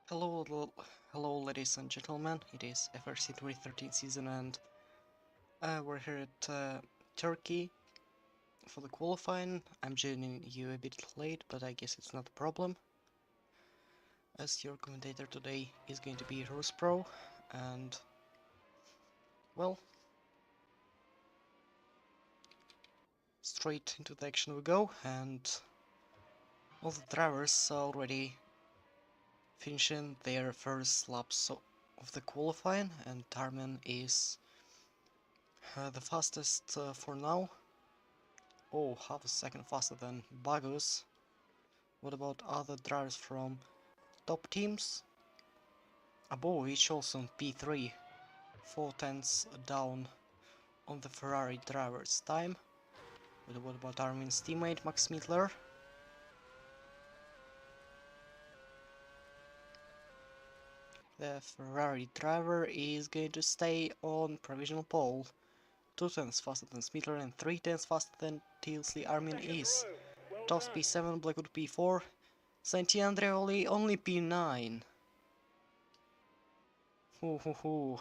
Hello, ladies and gentlemen. It is FRC 2013 season, and we're here at Turkey for the qualifying. I'm joining you a bit late, but I guess it's not a problem, as your commentator today is going to be Rus Pro, and well, straight into the action we go, and all the drivers are already finishing their first laps of the qualifying, and Tarman is the fastest for now. Oh, half a second faster than Bagus. What about other drivers from top teams? Abovic also on P3, 4 tenths down on the Ferrari driver's time. But what about Armin's teammate Max Mittler? The Ferrari driver is going to stay on provisional pole. 2 tenths faster than Smittler and 3 tenths faster than Tilsley Armin is. Toss P7, Blackwood P4, Santi Andreoli only P9. Hoo.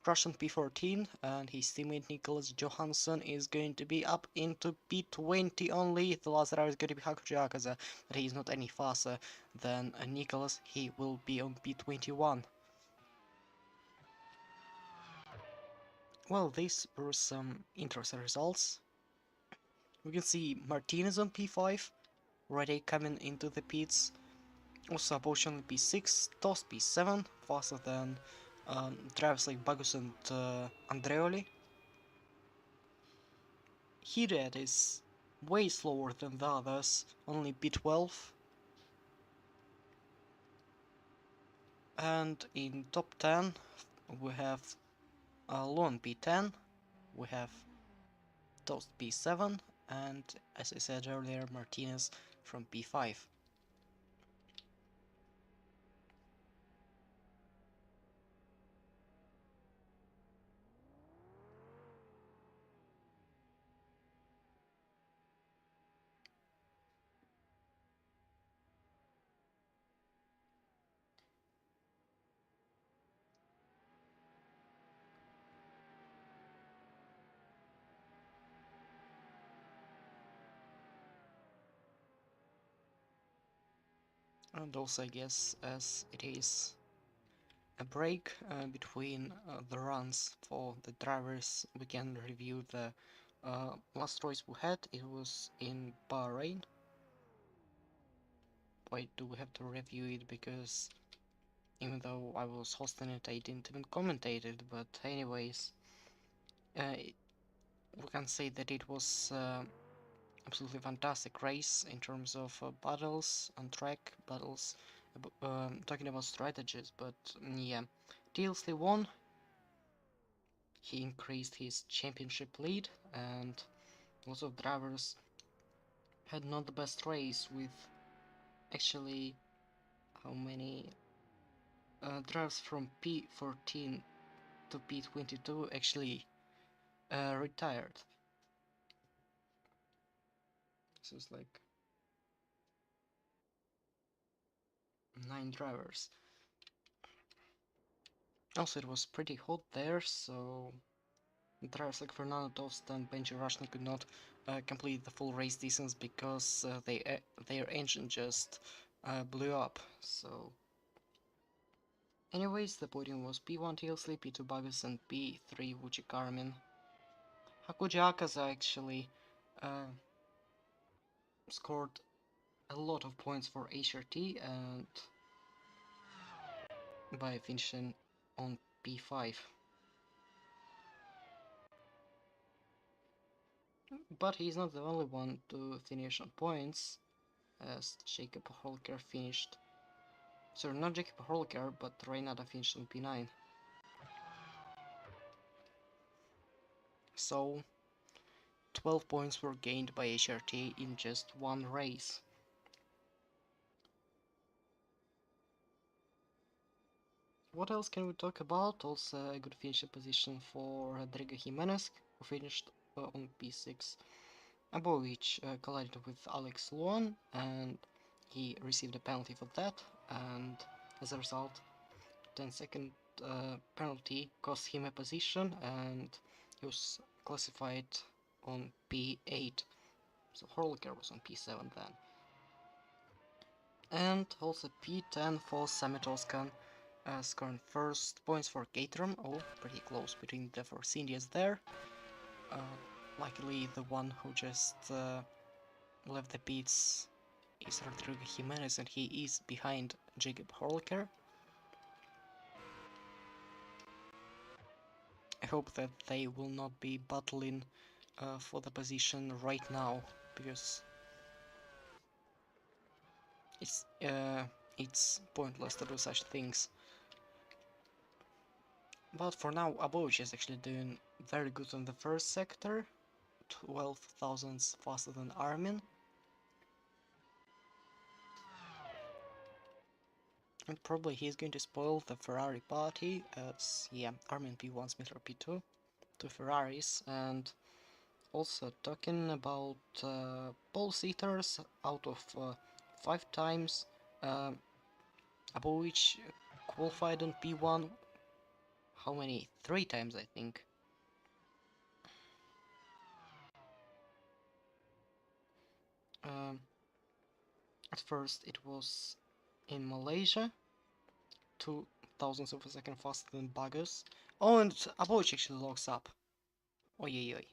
Russian P14 and his teammate Nicholas Johansson is going to be up into P20 only. The last driver is going to be Hakujiakaza, but he is not any faster than Nicholas. He will be on P21. Well, these were some interesting results. We can see Martinez on P5, already coming into the pits. Also Abosh on P6, Tost P7, faster than drivers like Bagus and Andreoli. Hired is way slower than the others, only P12. And in top 10 we have Lon P10, we have Toast P7, and as I said earlier, Martinez from P5. And also I guess as it is a break between the runs for the drivers, we can review the last race we had. It was in Bahrain. Why do we have to review it? Because even though I was hosting it, I didn't even commentate it. But anyways, we can say that it was absolutely fantastic race in terms of battles on track, battles, talking about strategies. But yeah, Tilsley won. He increased his championship lead, and lots of drivers had not the best race with actually how many drivers from P14 to P22 actually retired. So it's like 9 drivers. Also, it was pretty hot there, so drivers like Fernando Tost and Benji Rushton could not complete the full race distance because their engine just blew up. So, anyways, the podium was P1 Tilsley, P2 Bagus, and P3 Wuchi Carmen. Hakuji Akaza actually scored a lot of points for HRT and by finishing on P5. But he's not the only one to finish on points, as Jacob Holker finished. Sorry, not Jacob Holker, but Reynada finished on P9. So, 12 points were gained by HRT in just one race. What else can we talk about? Also a good finishing position for Rodrigo Jimenez, who finished on P6. Abovic collided with Alex Luan, and he received a penalty for that, and As a result, 10-second penalty cost him a position, and he was classified on P8. So Horliker was on P7 then. And also P10 for Sametoskan, scoring first points for Caterham. Oh, pretty close between the FRC Indians there. Luckily, the one who just left the pits is Rodrigo Jimenez, and he is behind Jacob Horliker. I hope that they will not be battling for the position right now, because it's pointless to do such things. But for now, Abovic is actually doing very good on the first sector, 12 thousandths faster than Armin. And probably he's going to spoil the Ferrari party, as, yeah, Armin P1, Smithler P2, two Ferraris. And also talking about pole sitters, out of 5 times, Abovic qualified on P1, how many? 3 times, I think. At first it was in Malaysia, 2 thousandths of a second faster than Bagus. Oh, and Abovic actually locks up. Oi, oi, oi.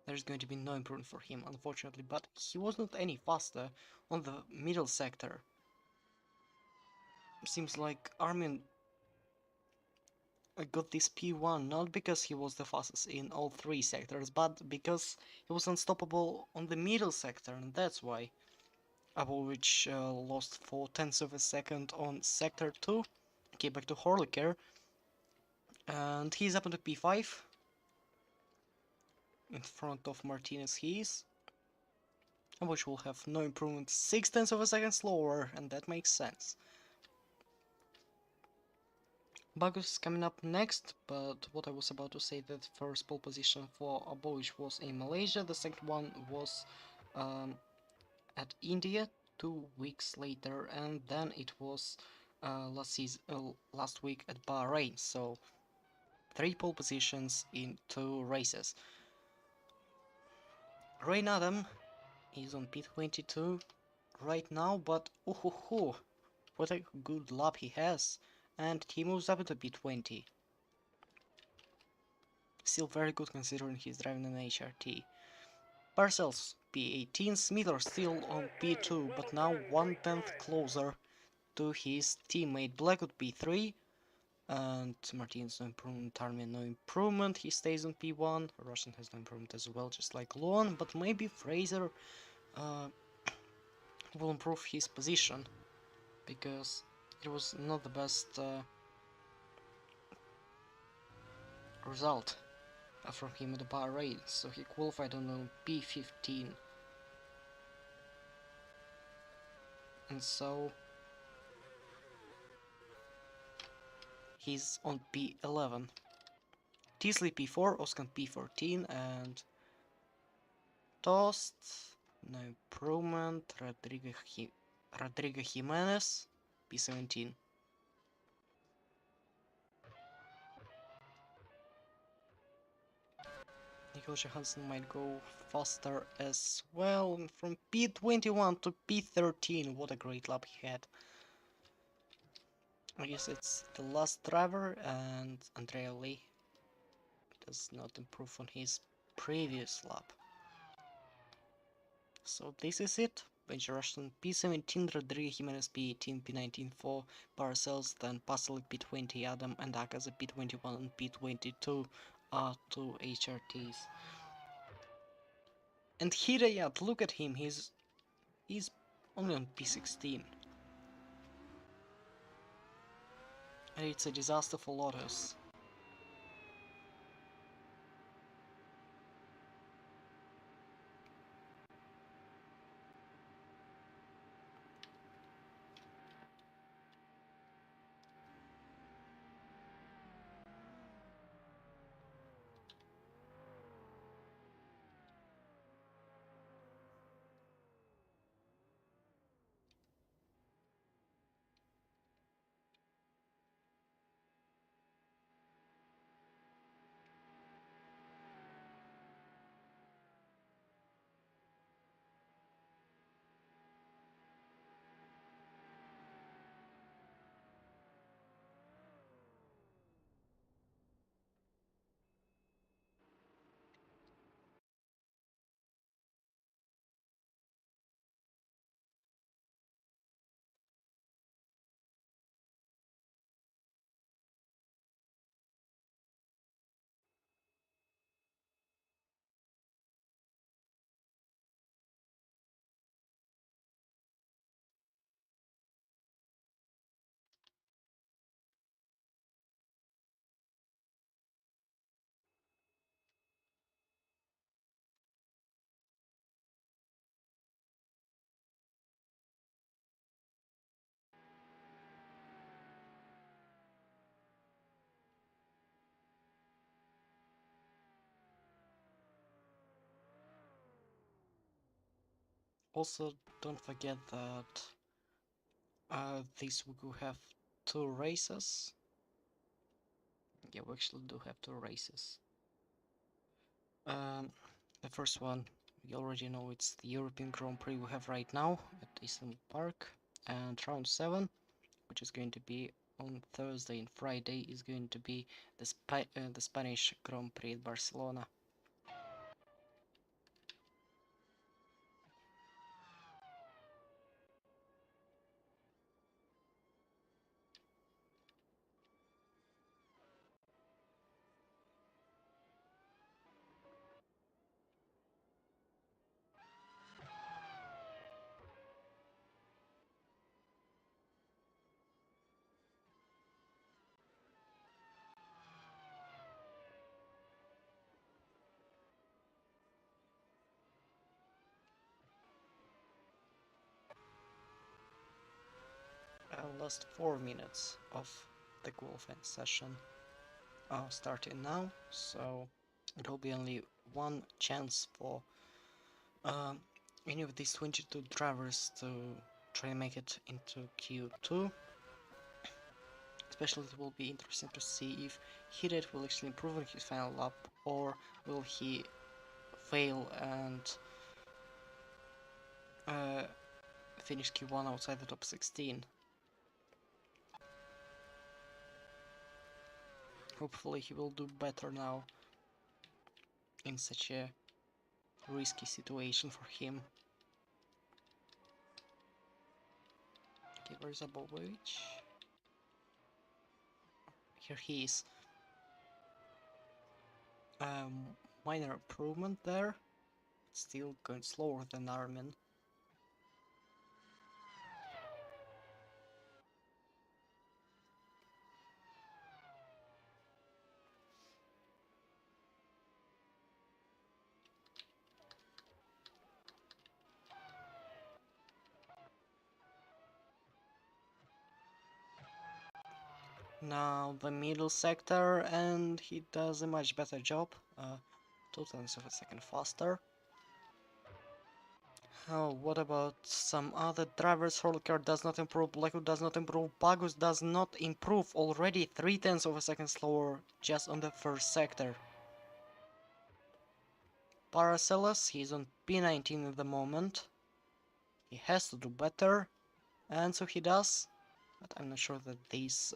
There's going to be no improvement for him, unfortunately, but he was not any faster on the middle sector. Seems like Armin got this P1 not because he was the fastest in all 3 sectors, but because he was unstoppable on the middle sector, and that's why Abovic lost 4 tenths of a second on sector 2. Okay, back to Horliker, and he's up into P5. In front of Martinez he is. Which will have no improvement, 6 tenths of a second slower, and that makes sense. Bagus is coming up next, but what I was about to say, that first pole position for Abovic was in Malaysia, the second one was at India 2 weeks later, and then it was last week at Bahrain, so 3 pole positions in 2 races. Rain Adam is on P22 right now, but oh, what a good lap he has, and he moves up to P20. Still very good considering he's driving an HRT. Parcells P18, Smithler still on P2, but now 1/10 closer to his teammate Blackwood P3, and Martinez no improvement, Armin no improvement, he stays on P1, Russian has no improvement as well, just like Luan, but maybe Fraser will improve his position, because it was not the best result from him at the Bahrain, so he qualified on P15. And so he's on P11. Teasley P4, Oskan P14, and Toast, no improvement, Rodrigo Jimenez, P17. Nicole Johansson might go faster as well, from P21 to P13, what a great lap he had. I guess it's the last driver, and Andrea Lee does not improve on his previous lap. So this is it. Benji Rushton P17, Rodrigo Jimenez P18, P19 for Parcells, then Pastel P20, Adam and Akaza P21 and P22 are 2 HRTs. And Hidayat, look at him, he's only on P16. And it's a disaster for Lotus. Also, don't forget that this week we have 2 races. Yeah, we actually do have 2 races. The first one, we already know it's the European Grand Prix we have right now at Eastern Park, and round 7, which is going to be on Thursday and Friday, is going to be the Spanish Grand Prix at Barcelona. Last 4 minutes of the qualifying session are starting now, so it will be only one chance for any of these 22 drivers to try and make it into Q2. Especially it will be interesting to see if hit rate will actually improve in his final lap, or will he fail and finish Q1 outside the top 16. Hopefully he will do better now in such a risky situation for him. Okay, where's Abovich? Here he is. Minor improvement there. Still going slower than Armin. Now the middle sector, and he does a much better job. 2/10 of a second faster. Oh, what about some other drivers? Horliker does not improve, Blackwood does not improve, Bagus does not improve, already 3/10 of a second slower just on the first sector. Paracelsus, he's on P19 at the moment. He has to do better, and so he does, but I'm not sure that this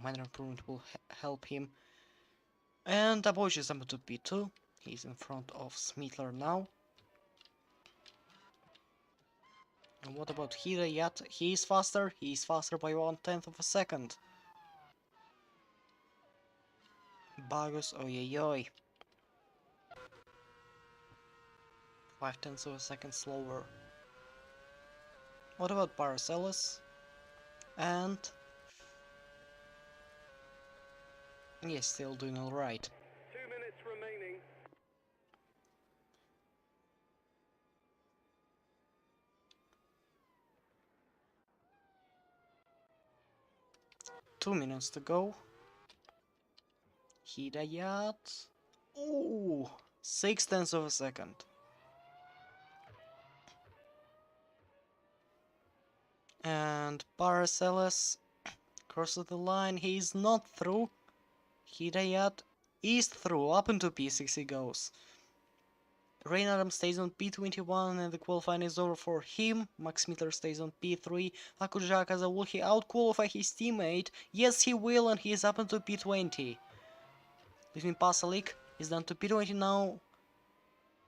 minor improvement will help him. And Aboic is number 2 P2, he's in front of Smitler now. And what about Hidayat? He's faster by 1/10 of a second. Bagus, oi. 5/10 of a second slower. What about Paracelsus? And he's still doing alright. 2 minutes remaining. Two minutes to go. Hidayat. Ooh, 6/10 of a second. And Paracelsus crosses the line. He's not through. Hidayat is through. Up into P6 he goes. Rain Adam stays on P21 and the qualifying is over for him. Max Miller stays on P3. Akujakaza, will he out-qualify his teammate? Yes, he will, and he is up into P20. Leaving Pasalik is down to P20 now.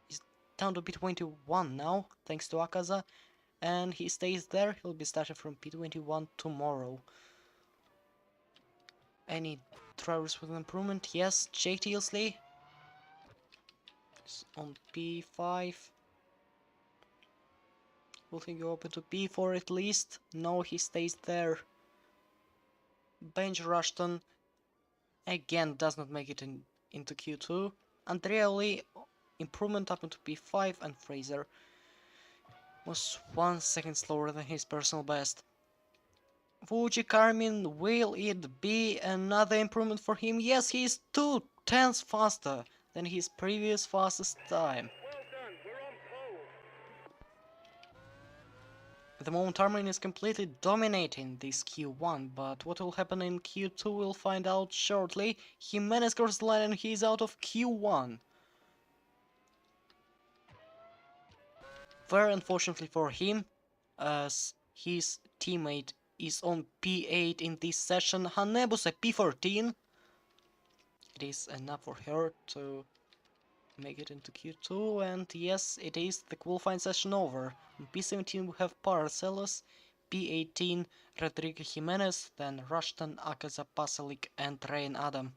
He's down to P21 now, thanks to Akaza. And he stays there. He'll be starting from P21 tomorrow. Any drivers with an improvement? Yes, Jake Tealsley is on P5. Will he go up into P4 at least? No, he stays there. Benj Rushton again does not make it into Q2. Andrea Lee, improvement up into P5, and Fraser was 1 second slower than his personal best. Fuji Carmin, will it be another improvement for him? Yes, he is 2/10 faster than his previous fastest time. Well done, we're on pole. At the moment, Armin is completely dominating this Q1, but what will happen in Q2 we'll find out shortly. Jimenez crosses the line and he's out of Q1. Very unfortunately for him, as his teammate is on P8 in this session. Hanebus a P14. It is enough for her to make it into Q2, and yes, it is the qualifying session over. On P17 we have Paracelsus, P18 Rodrigo Jimenez, then Rushton, Akaza Pasalik and Rain Adam.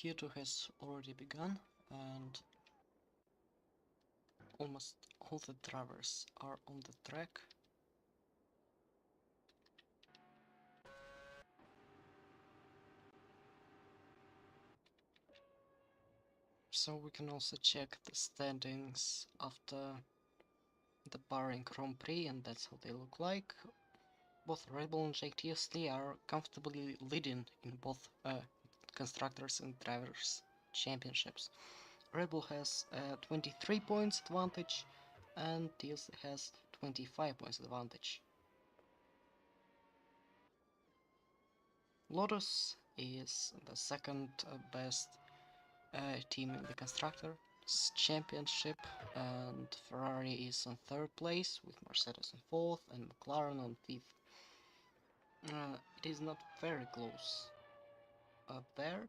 Q2 has already begun, and almost all the drivers are on the track. So we can also check the standings after the Bahrain Grand Prix, and that's how they look like. Both Red Bull and JTST are comfortably leading in both constructors and drivers championships. Red Bull has 23 points advantage and TST has 25 points advantage. Lotus is the second best team in the constructors championship, and Ferrari is on third place with Mercedes on fourth and McLaren on fifth. It is not very close up there.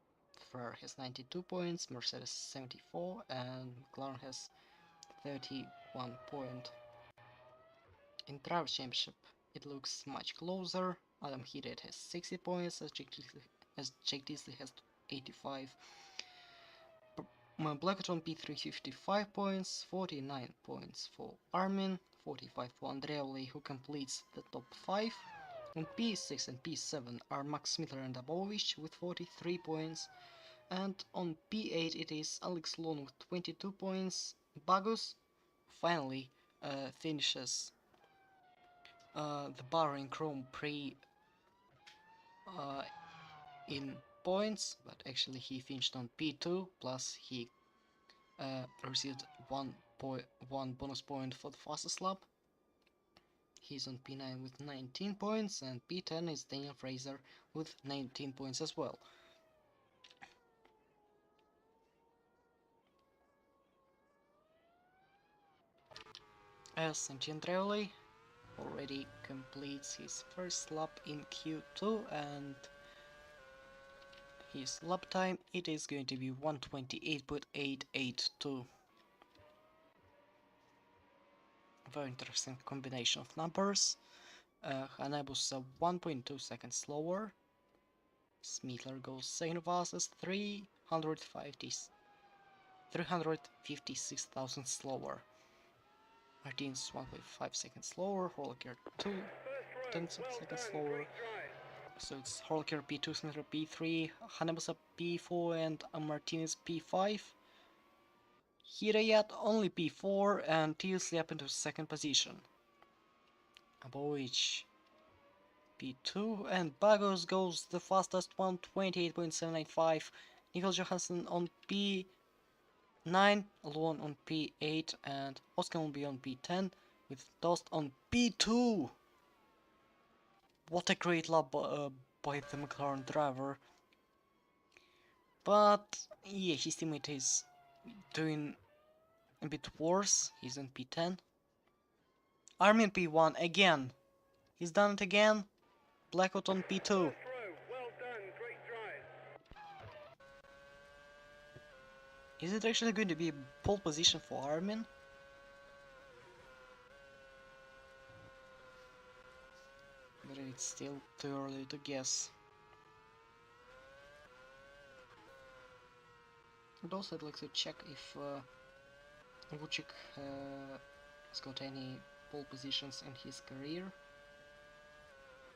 Ferrari has 92 points, Mercedes 74, and McLaren has 31 point. In Drivers' Championship, it looks much closer. Adam Hidet has 60 points, as Jake Disley has 85. Blackton P3 55 points, 49 points for Armin, 45 for Andreoli, who completes the top 5. On P6 and P7 are Max Miller and Abovich with 43 points, and on P8 it is Alex Lone with 22 points. Bagus finally finishes the Bahrain Grand Prix in points, but actually he finished on P2, plus he received one bonus point for the fastest lap. He's on P9 with 19 points, and P10 is Daniel Fraser with 19 points as well. Santi Andreoli already completes his first lap in Q2, and his lap time it is going to be 1:28.882. Very interesting combination of numbers. Hayabusa 1.2 seconds slower. Smeetler goes second fastest, 356,000 slower. Martin's 1.5 seconds slower, Horlicker 10 seconds slower. So it's Horlicker P2, Smeetler P3, Hayabusa P4, and Martinez P5. Hirayat only P4, and Tilsley up into second position. Abovich P2, and Bagos goes the fastest 1:28.795. Nicole Johansson on P9, Alon on P8, and Oscar will be on P10 with Dost on P2. What a great lap by the McLaren driver. But yeah, his teammate is doing a bit worse. He's on P10. Armin P1 again. He's done it again. Blackout on P2. Well done, great drive. Is it actually going to be pole position for Armin? But it's still too early to guess. And also I'd like to check if Vucic has got any pole positions in his career.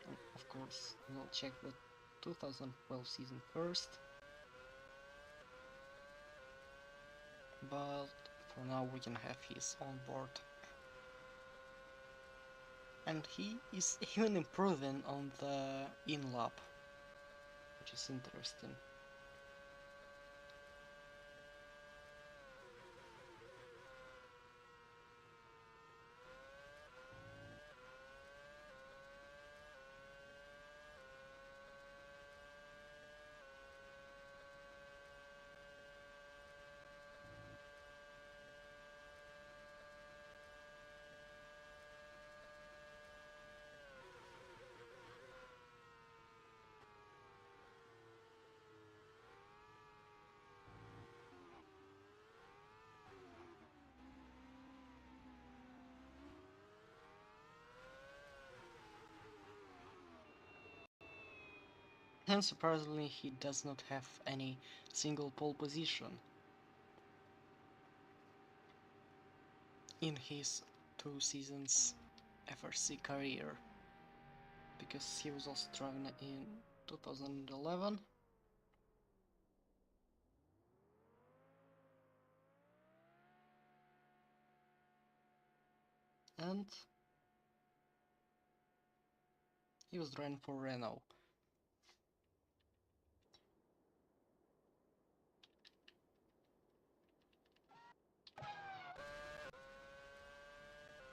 And of course, we'll check the 2012 season first. But for now we can have his on board. And he is even improving on the in-lap, which is interesting. And surprisingly, he does not have any single pole position in his 2 seasons FRC career, because he was also driving in 2011 and he was driving for Renault.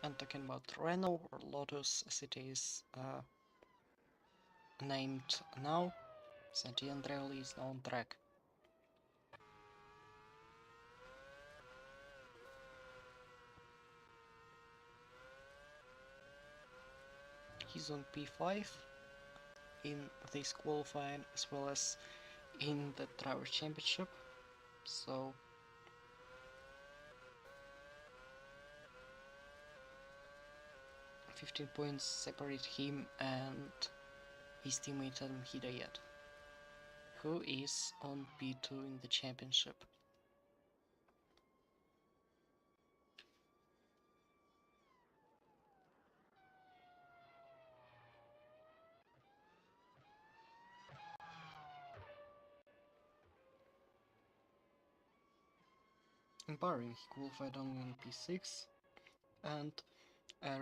And talking about Renault, or Lotus as it is named now, Santi Andreoli is now on track. He's on P5 in this qualifying as well as in the Drivers' Championship, so 15 points separate him and his teammate Adam Hidayat, who is on P2 in the championship. In Bahrain, he qualified only on P6 and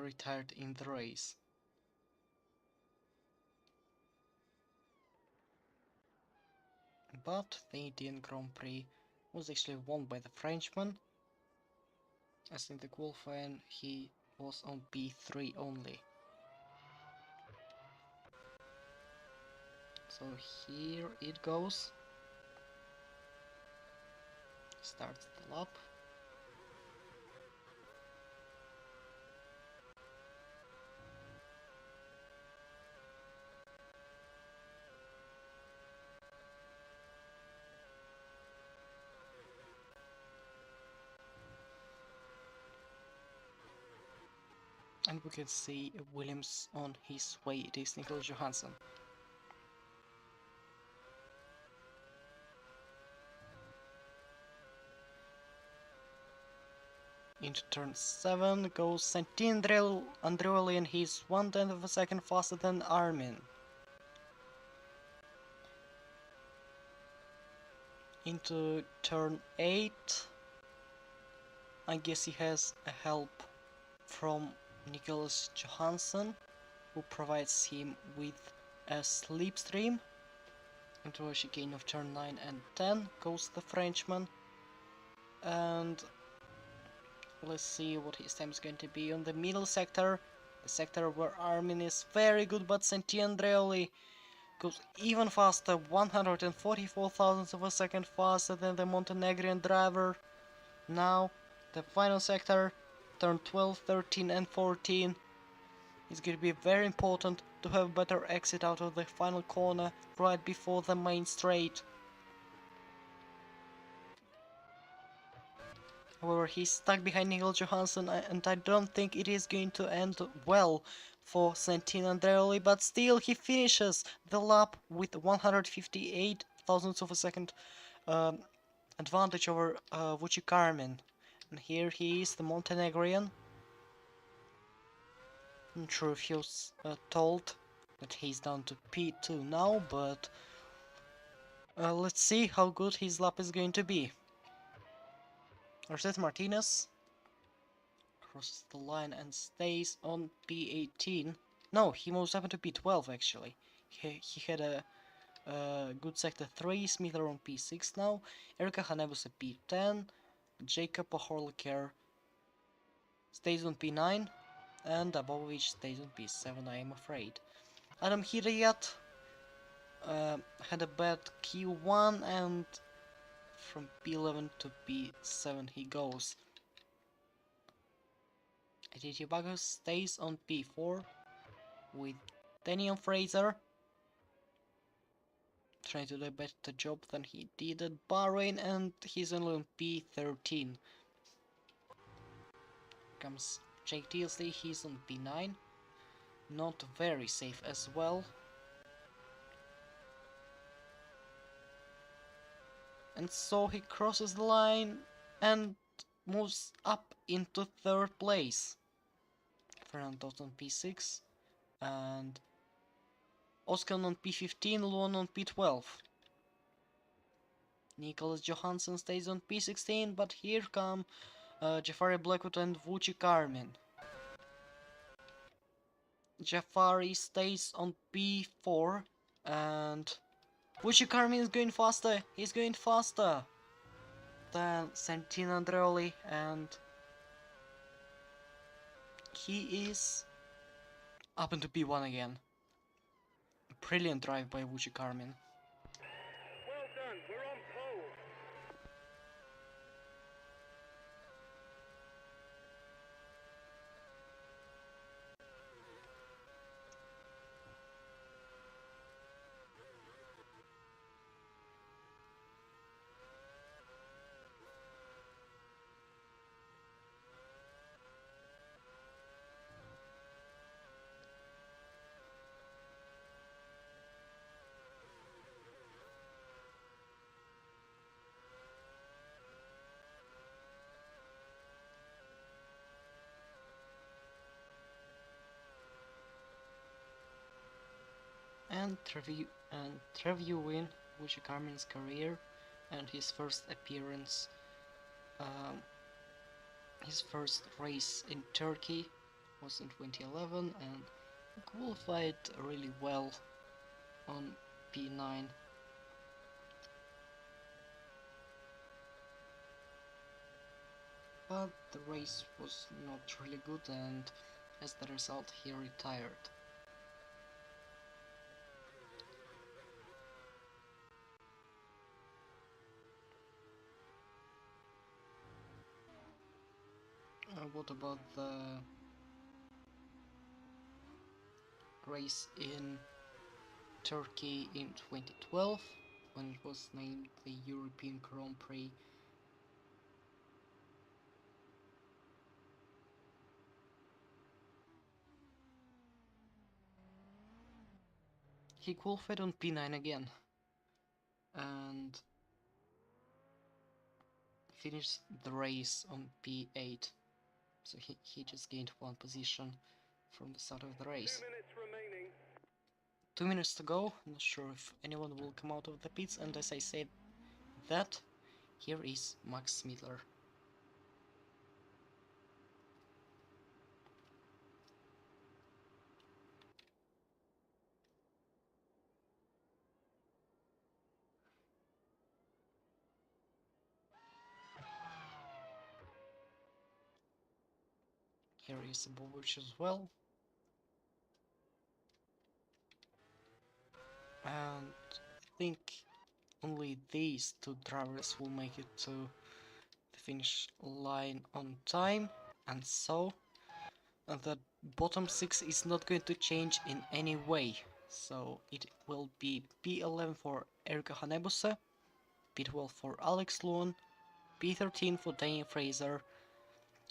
retired in the race. But the Indian Grand Prix was actually won by the Frenchman, as in the qualifying he was on P3 only. So here it goes. Starts the lap. And we can see Williams on his way. It is Nicholas Johansson. Into turn 7 goes Santin Andreoli, and he's 1/10 of a second faster than Armin. Into turn 8, I guess he has a help from Nicholas Johansson, who provides him with a slipstream. Into a chicane of turn 9 and 10 goes the Frenchman, and let's see what his time is going to be on the middle sector, the sector where Armin is very good, but Santi Andreoli goes even faster, 144 thousandths of a second faster than the Montenegrin driver. Now, the final sector, turn 12, 13 and 14. It's going to be very important to have a better exit out of the final corner right before the main straight. However, he's stuck behind Nigel Johansson, and I don't think it is going to end well for Santin Andreoli, but still he finishes the lap with 158 thousandths of a second advantage over Vucic Armin. And here he is, the Montenegrin. Not sure if he was told that he's down to P2 now, but let's see how good his lap is going to be. Arset Martinez crosses the line and stays on P18. No, he moves up to P12 actually. He had a good sector 3, Smither on P6 now, Erika Hanebus at P10, Jacob Horliker stays on P9, and Abovich stays on P7, I am afraid. Adam Hidayat had a bad Q1, and from P11 to P7 he goes. Aditya Bagus stays on P4 with Daniel Fraser trying to do a better job than he did at Bahrain, and he's only on P13. Comes Jake Teasley, he's on P9. Not very safe as well. And so he crosses the line and moves up into 3rd place. Fernando on P6 and Oscar on P15, Luan on P12. Nicholas Johansson stays on P16, but here come Jafari Blackwood and Vucci Carmen. Jafari stays on P4 and Vucci Carmen is going faster. He's going faster than Santino Andreoli, and he is up into P1 again. Brilliant drive by Vucci Carmen. Well done, we're on pole. And reviewing Vucci Carmen's career and his first appearance, his first race in Turkey was in 2011 and qualified really well on P9. But the race was not really good, and as the result he retired. What about the race in Turkey in 2012, when it was named the European Grand Prix? He qualified on P9 again and finished the race on P8, so he just gained 1 position from the start of the race. 2 minutes remaining. 2 minutes to go, not sure if anyone will come out of the pits, and as I said that, here is Max Smittler. Here is Bobuch as well. And I think only these 2 drivers will make it to the finish line on time, and so the bottom 6 is not going to change in any way. So it will be P11 for Erika Hanebuse, P12 for Alex Luan, P13 for Daniel Fraser,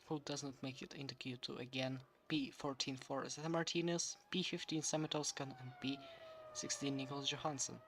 who does not make it into Q2 again, P14 for Zeta Martinez, P15 Sami Toscan, and P16 Nicholas Johansson.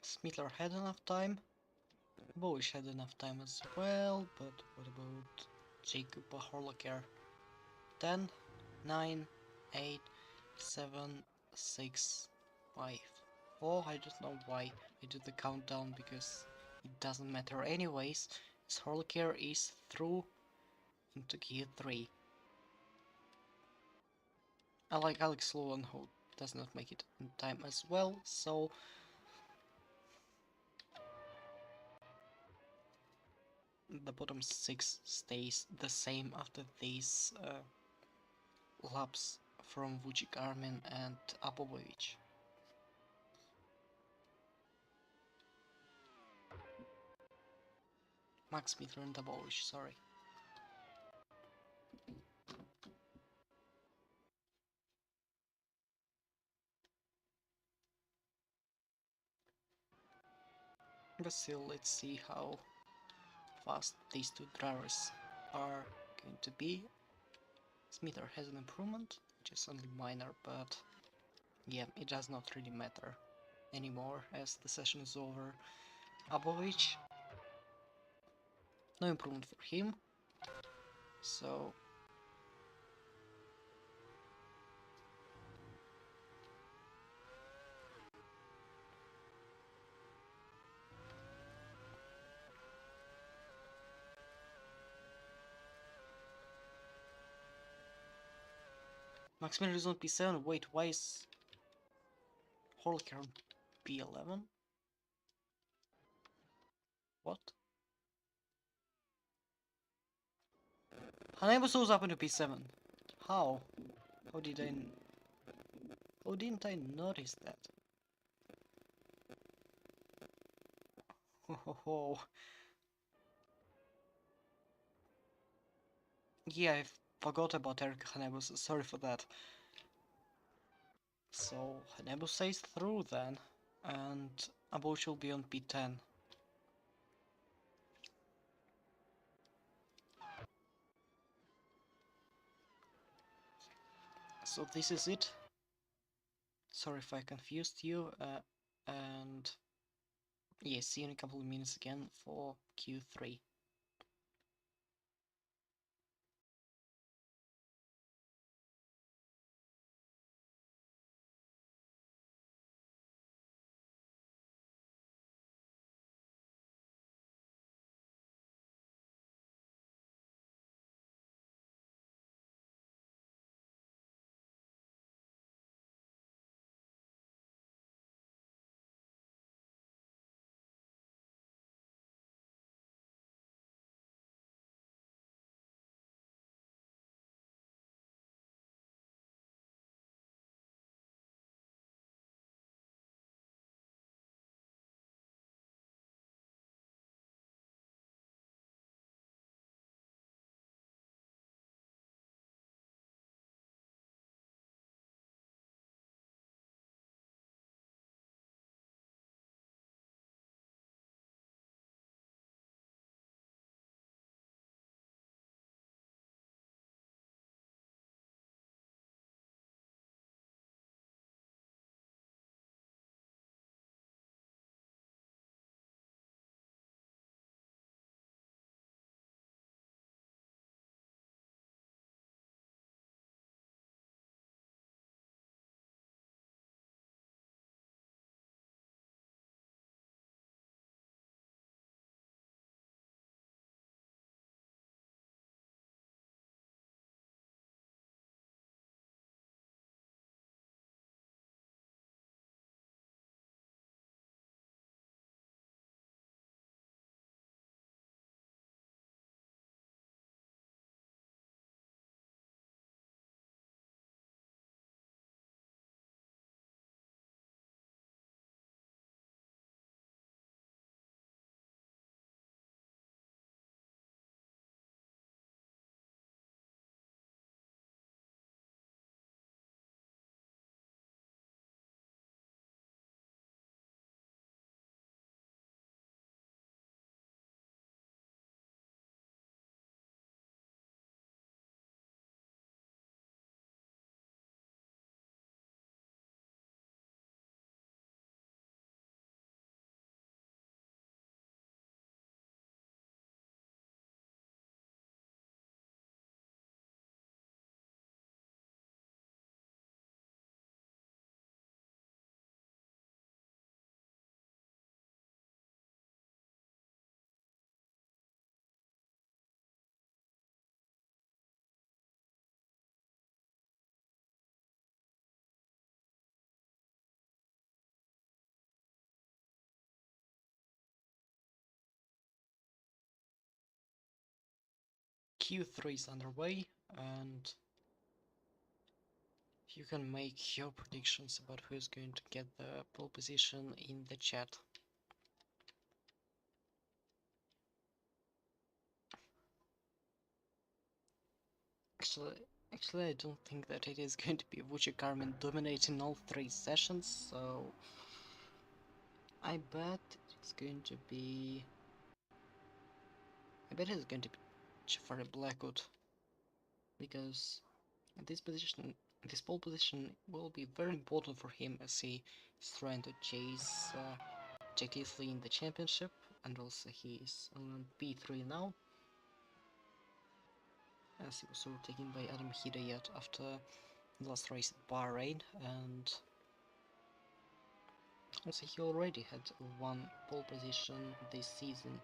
Smittler had enough time, Bowish had enough time as well, but what about Jacob Horlaker? 10, 9, 8, 7, 6, 5, 4. I don't know why I did the countdown, because it doesn't matter anyways. His Horlaker is through into Q3. I like Alex Luan, who does not make it in time as well, so the bottom 6 stays the same after these laps from Vujic, Armin and Apovovic. Max Mitter and Apovovic, sorry. But still, let's see how fast these two drivers are going to be. Smither has an improvement, which is only minor, but yeah, it does not really matter anymore as the session is over. Apovovic, no improvement for him, so Max Miller is on P7. Wait, why is Horlicker on P11? What? Hanebusu was up into P7. How? How did I... How didn't I notice that? Ho ho ho. Yeah, I forgot about Eric Hanebusu. Sorry for that. So, Hanebusu stays through then. And Abuch will be on P10. So this is it. Sorry if I confused you. And yeah, see you in a couple of minutes again for Q3. Q3 is underway, and you can make your predictions about who is going to get the pole position in the chat. Actually, I don't think that it is going to be Vucci Carmen dominating all 3 sessions, so I bet it's going to be... I bet it's going to be Jafari Blackwood, because this position, this pole position will be very important for him as he is trying to chase Jack Easley in the championship, and also he is on P3 now, as he was overtaken by Adam Hidayat after the last race at Bahrain, and also he already had one pole position this season,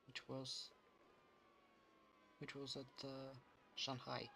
which was at Shanghai.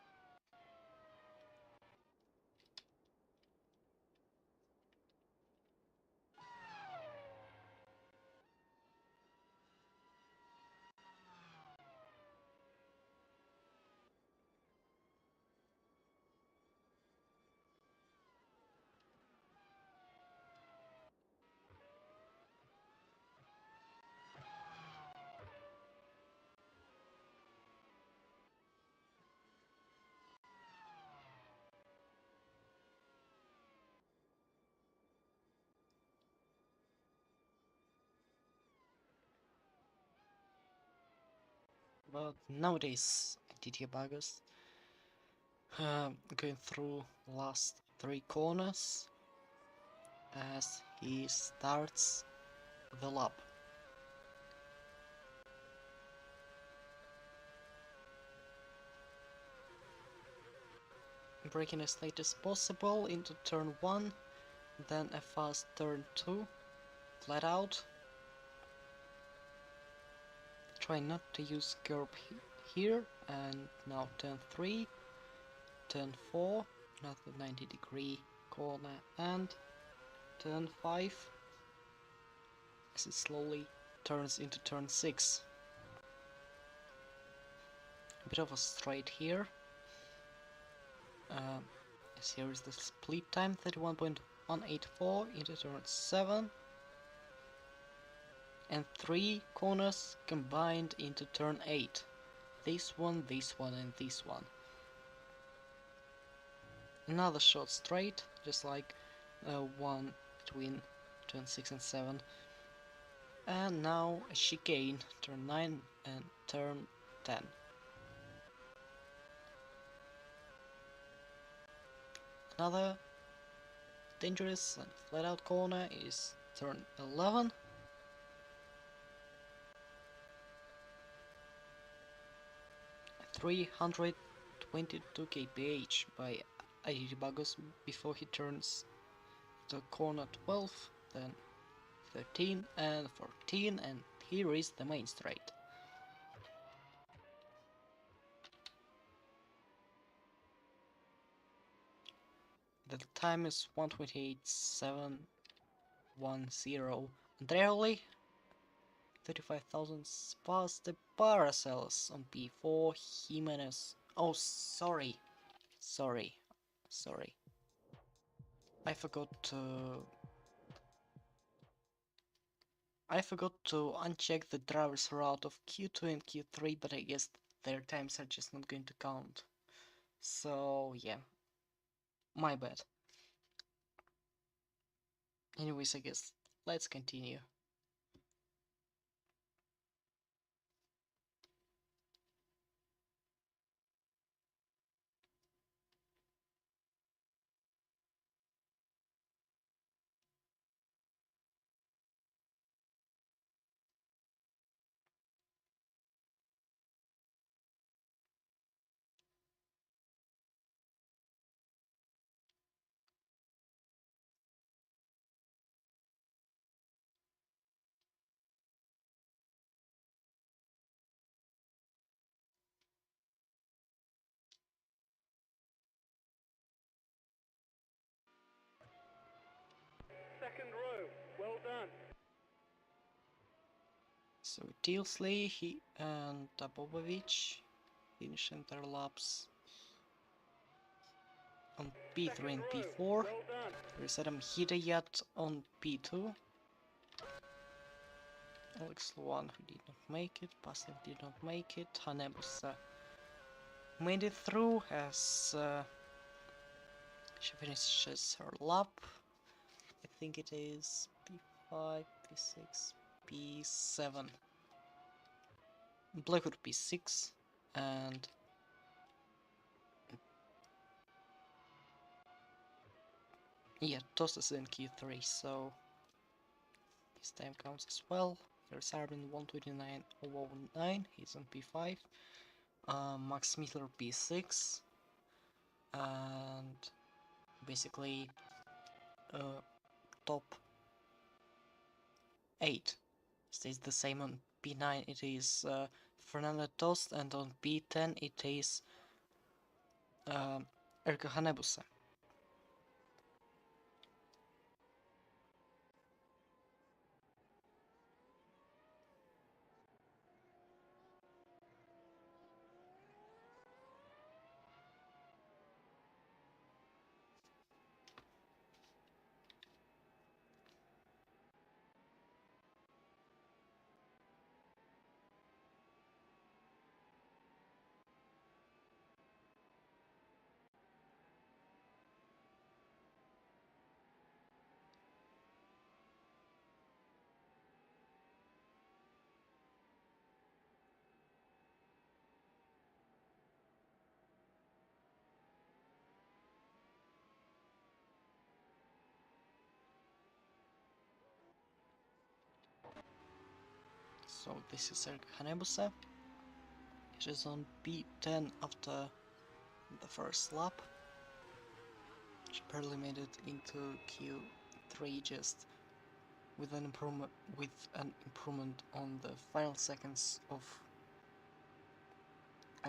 But nowadays, Didier Bagus, going through last 3 corners as he starts the lap. Braking as late as possible into turn 1, then a fast turn 2, flat out. Try not to use curb here, and now turn 3, turn 4, another 90-degree corner, and turn 5 as it slowly turns into turn 6. A bit of a straight here. As here is the split time, 31.184 into turn 7. And 3 corners combined into turn 8. This one, and this one. Another short straight, just like one between turn 6 and 7. And now a chicane, turn 9 and turn 10. Another dangerous and flat out corner is turn 11. .322 kph by Bagus before he turns the corner 12, then 13 and 14, and here is the main straight. The time is 1:28.710. Barely 35 thousandths past the Paracels on P4. Jimenez. Oh, sorry. I forgot to uncheck the driver's route of Q2 and Q3, but I guess their times are just not going to count. So yeah, my bad. Anyways, I guess let's continue. So Tilsley he and Bobovic finishing their laps on P3 and P4. Well done. There's Adam Hidayat on P2. Alex Luan who did not make it, Paslev did not make it, Hanebusa made it through as she finishes her lap. I think it is P5, P6, P7. Blackwood P6 and yeah, Toast is in Q3, so his time counts as well. There's Armin 129.009, he's on P5. Max Mittler P6, and basically top 8 stays the same. On P9 it is Fernando Tost, and on P10 it is Erkka Hanebusa. So this is Erkka Hanebusa. She's on P10 after the first lap. She barely made it into Q3 just with an improvement on the final seconds of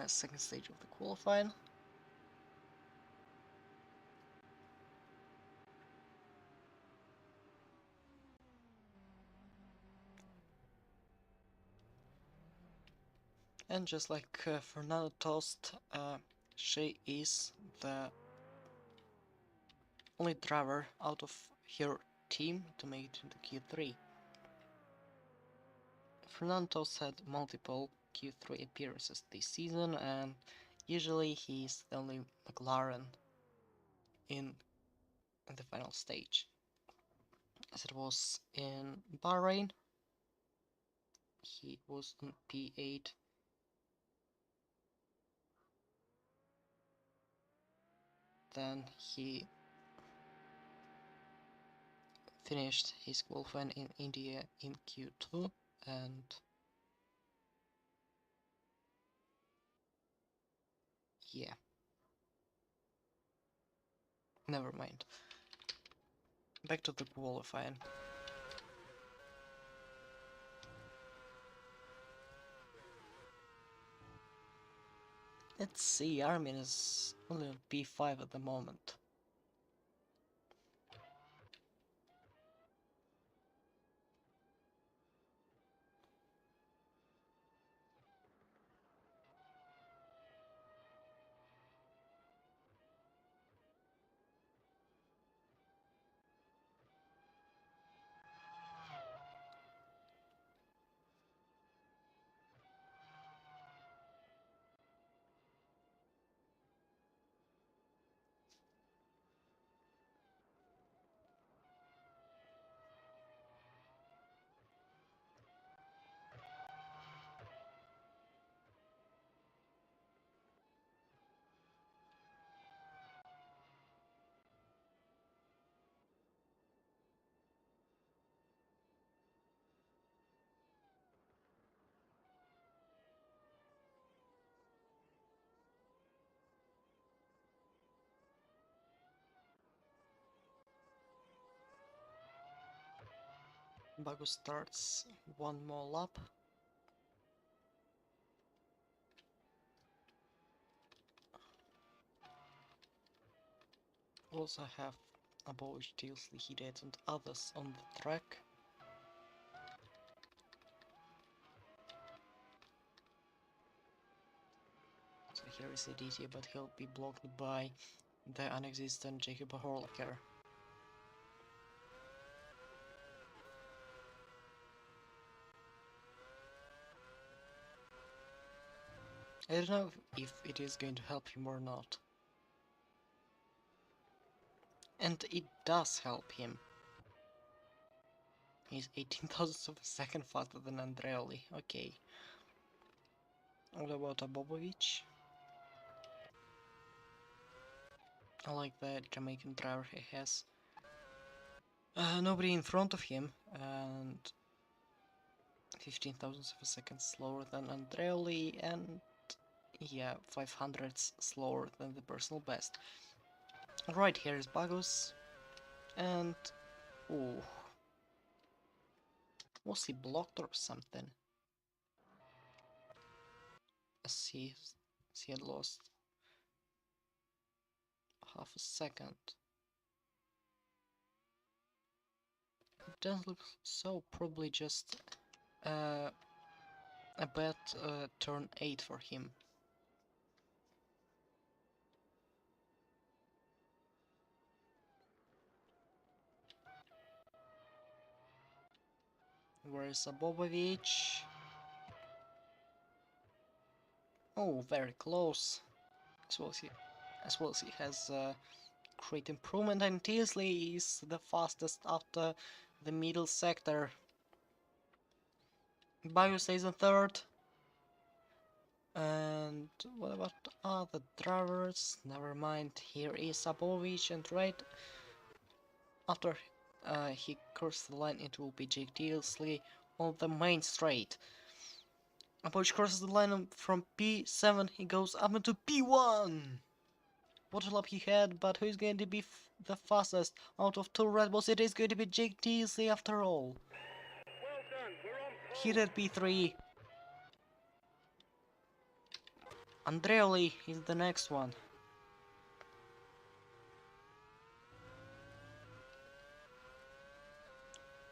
second stage of the qualifying. And just like Fernando Tost, she is the only driver out of her team to make it into Q3. Fernando Tost had multiple Q3 appearances this season, and usually he's the only McLaren in the final stage. As it was in Bahrain, he was on P8. Then he finished his qualifying in India in Q2, and yeah, never mind. Back to the qualifying. Let's see, Armin is only on P5 at the moment. Baku starts one more lap. Also have Abovic, Tilsley, Hidayat and others on the track. here is a DT, but he'll be blocked by the non-existent Jacob Horlaker. I don't know if it is going to help him or not. And it does help him. He's 18 thousandths of a second faster than Andreoli. Okay. What about Abobovich? I like the Jamaican driver he has. Nobody in front of him, and 15 thousandths of a second slower than Andreoli, and yeah, 500ths slower than the personal best. Right, here is Bagus, and oh, was he blocked or something? He had lost half a second. It doesn't look so. Probably just a bad turn 8 for him. Where is Abobovich? Oh, very close. As well as he has great improvement, and Teasley is the fastest after the middle sector. Bio stays in third. And what about other drivers? Never mind. Here is Abovich, and right after he crossed the line, it will be Jake Teasley on the main straight. Abovich crosses the line from P7, he goes up into P1! What a lap he had, but who is going to be the fastest out of two Red Bulls? It is going to be Jake Teasley after all. Well done, we're on pole. He did P3. Andreoli is the next one.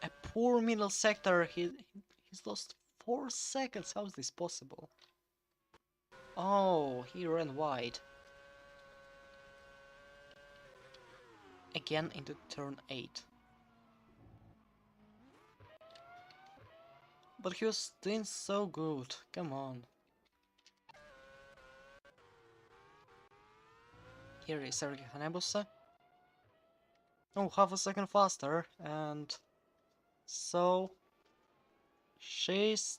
A poor middle sector, he's lost 4 seconds, how is this possible? Oh, he ran wide. Again into turn 8. But he was doing so good, come on. Here is Sergei Hanebusa. Oh, half a second faster, and so she's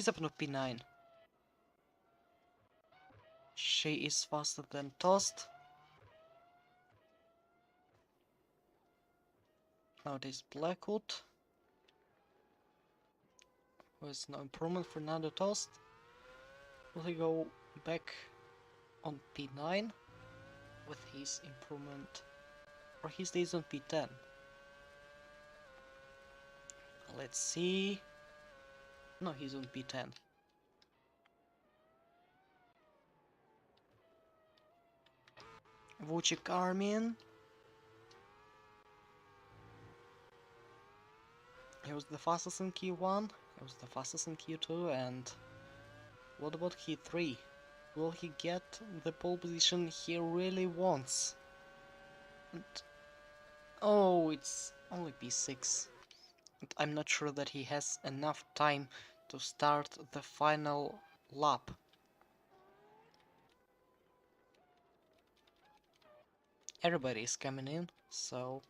up to P9. She is faster than Toast. Now it is Blackwood. With no improvement, Fernando Toast. Will he go back on P9 with his improvement, or he stays on P10? Let's see. No, he's on P10. Vucic Armin. He was the fastest in Q1, he was the fastest in Q2, and what about Q3? Will he get the pole position he really wants? And, oh, it's only P6. And I'm not sure that he has enough time to start the final lap. Everybody is coming in, so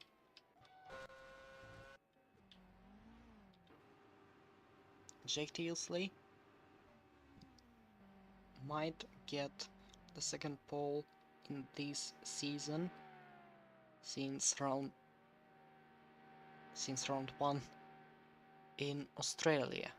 Jake Teasley might get the second pole in this season since round 1 in Australia.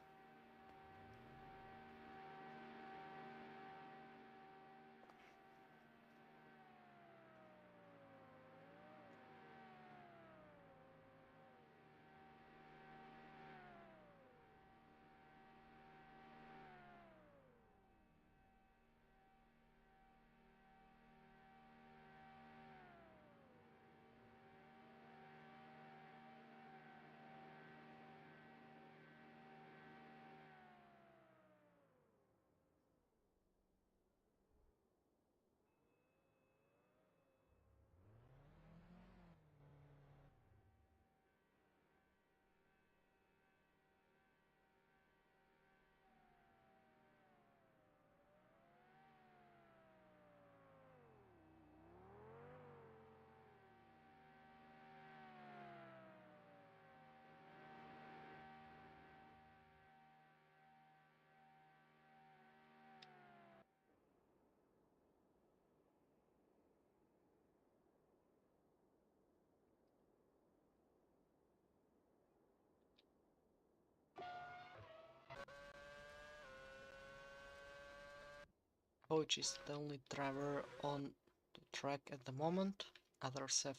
Coach is the only driver on the track at the moment. Others have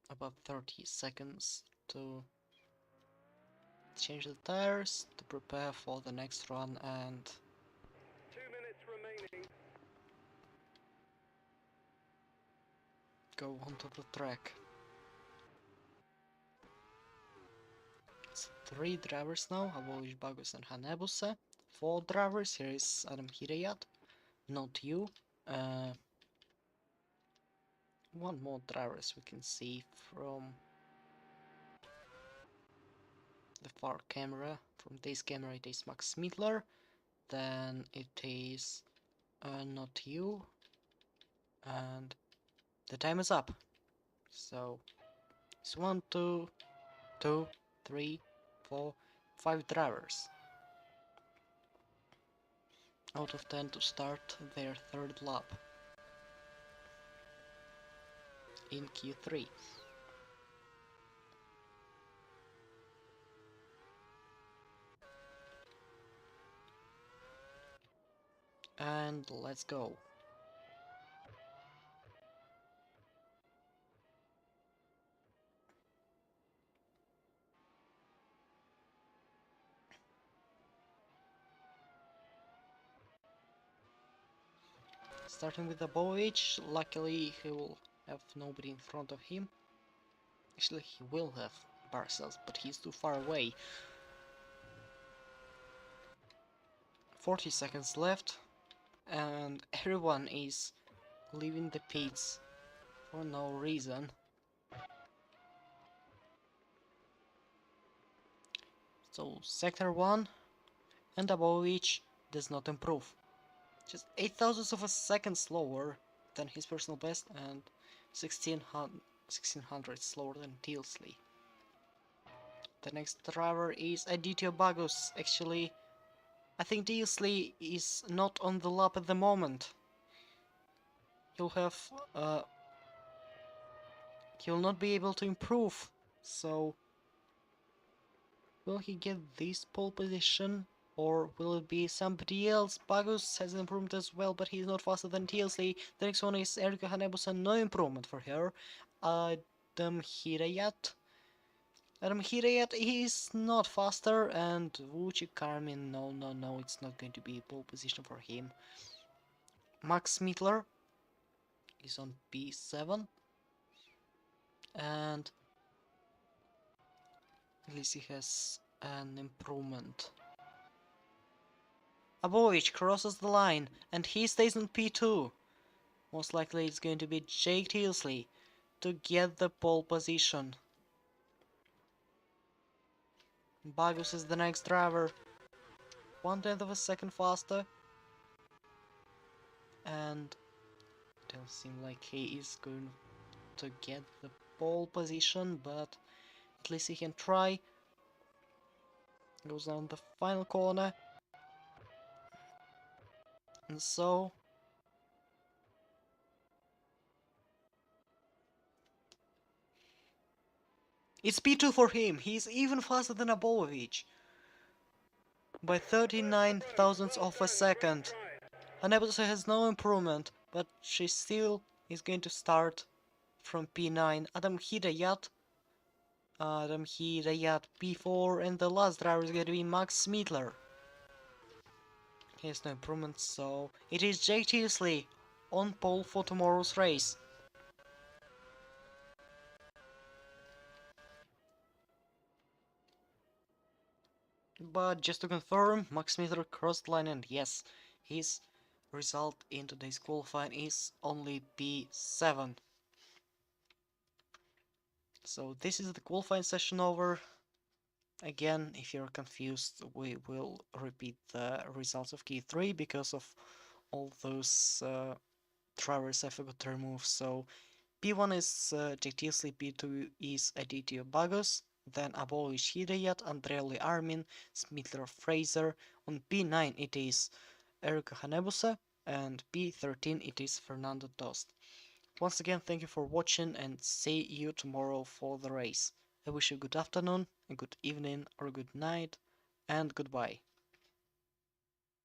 about 30 seconds to change the tires, to prepare for the next run and 2 minutes remaining. go onto the track. It's 3 drivers now, Abolish, Bagus and Hanebusa. 4 drivers, here is Adam Hirayat, not you. One more driver as we can see from the far camera. From this camera it is Max Mittler, then it is not you, and the time is up. So it's 1, 2, 2, 3, 4, 5 drivers out of 10 to start their third lap in Q3. And let's go. Starting with the Boich, luckily he will have nobody in front of him. Actually, he will have Barcells, but he's too far away. 40 seconds left, and everyone is leaving the pits for no reason. So sector 1 and Abovich does not improve. Just 8 thousandths of a second slower than his personal best and 1600 slower than Tilsley. The next driver is Aditya Bagus. Actually, I think Tilsley is not on the lap at the moment. He'll have he'll not be able to improve. So will he get this pole position? Or will it be somebody else? Bagus has improved as well, but he's not faster than TLC. The next one is Erika Hanebusa, no improvement for her. Adam Hirayat. Adam Hirayat is not faster, and Vucci Carmin, no, it's not going to be a pole position for him. Max Mittler is on P7, and at least he has an improvement. Abovic crosses the line, and he stays on P2. Most likely it's going to be Jake Tilsley to get the pole position. Bagus is the next driver, 1/10 of a second faster, and it doesn't seem like he is going to get the pole position, but at least he can try. Goes down the final corner, and so it's P2 for him. He's even faster than Abovic by 39 thousandths of a second. Hanebusa has no improvement, but she still is going to start from P9. Adam Hirayat P4, and the last driver is going to be Max Mittler. He has no improvement, so it is Jake Tilsley on pole for tomorrow's race. But just to confirm, Max Mittler crossed line, and yes, his result in today's qualifying is only P7. So this is the qualifying session over. Again, if you're confused, we will repeat the results of key 3 because of all those drivers I forgot to remove. So P1 is Jake Tilsley, P2 is Aditya Bagus, then Abolish Hidayat, Andreli Armin, Smitler Fraser. On P9 it is Erika Hanebusa, and P13 it is Fernando Dost. Once again, thank you for watching, and see you tomorrow for the race. I wish you a good afternoon, a good evening, or a good night, and goodbye.